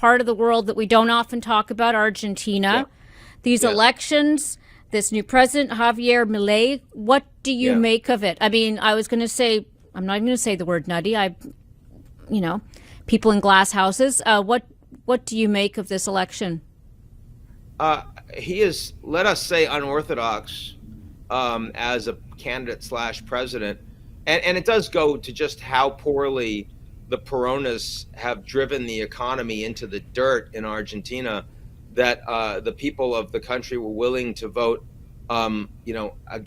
part of the world that we don't often talk about, Argentina. Yeah. These elections, this new president, Javier Milei, what do you make of it? I mean, I was going to say, I'm not even going to say the word nutty. People in glass houses. What do you make of this election? He is, let us say, unorthodox as a candidate / president. And it does go to just how poorly the Peronas have driven the economy into the dirt in Argentina, that the people of the country were willing to vote,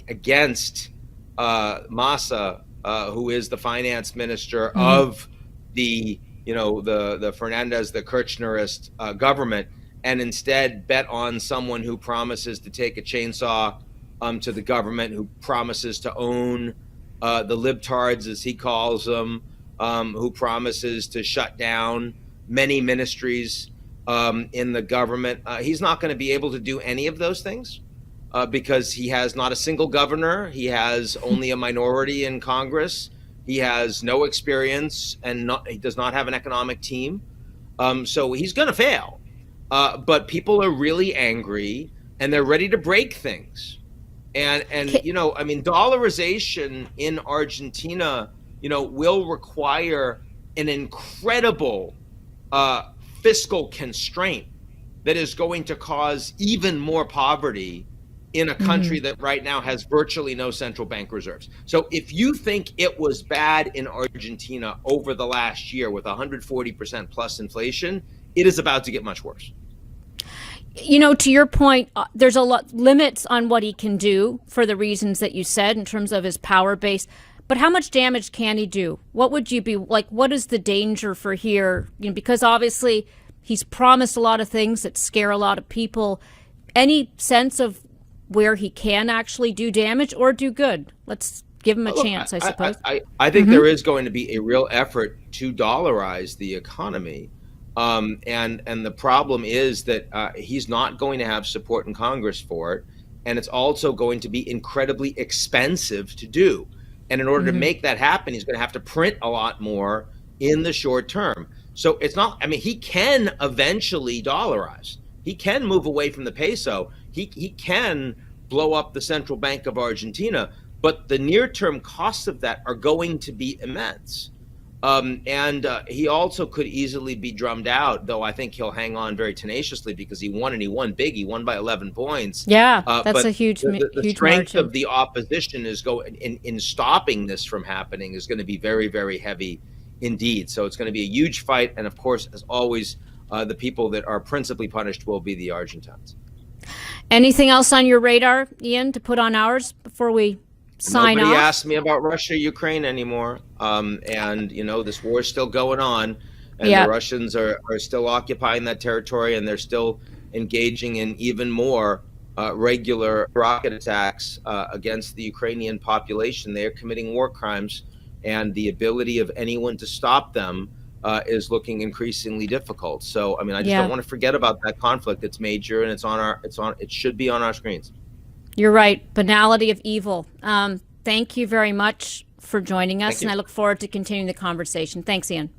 against Massa, who is the finance minister of the Fernandez, the Kirchnerist government, and instead bet on someone who promises to take a chainsaw to the government, who promises to own the libtards, as he calls them, who promises to shut down many ministries in the government. He's not going to be able to do any of those things because he has not a single governor. He has only a minority in Congress. He has no experience, and he does not have an economic team. So he's going to fail. But people are really angry, and they're ready to break things. And dollarization in Argentina, will require an incredible fiscal constraint that is going to cause even more poverty in a country that right now has virtually no central bank reserves. So if you think it was bad in Argentina over the last year with 140% plus inflation, it is about to get much worse. To your point, there's a lot limits on what he can do for the reasons that you said in terms of his power base. But how much damage can he do? What would you be like? What is the danger for here? Because obviously he's promised a lot of things that scare a lot of people. Any sense of where he can actually do damage or do good? Let's give him a chance, I suppose. I think there is going to be a real effort to dollarize the economy. And the problem is that he's not going to have support in Congress for it. And it's also going to be incredibly expensive to do. And in order to make that happen, he's going to have to print a lot more in the short term. So it's not, he can eventually dollarize. He can move away from the peso. He can blow up the Central Bank of Argentina, but the near-term costs of that are going to be immense. And he also could easily be drummed out, though I think he'll hang on very tenaciously because he won, and he won big. He won by 11 points. Yeah, that's a huge the strength margin of the opposition is in stopping this from happening is going to be very, very heavy indeed. So it's going to be a huge fight. And of course, as always, the people that are principally punished will be the Argentines. Anything else on your radar, Ian, to put on ours before we sign off? Nobody asked me about Russia, Ukraine anymore. And, this war is still going on. And the Russians are still occupying that territory, and they're still engaging in even more regular rocket attacks against the Ukrainian population. They are committing war crimes, and the ability of anyone to stop them is looking increasingly difficult. So, I just don't want to forget about that conflict. It's major, and it should be on our screens. You're right. Banality of evil. Thank you very much for joining us, and I look forward to continuing the conversation. Thanks, Ian.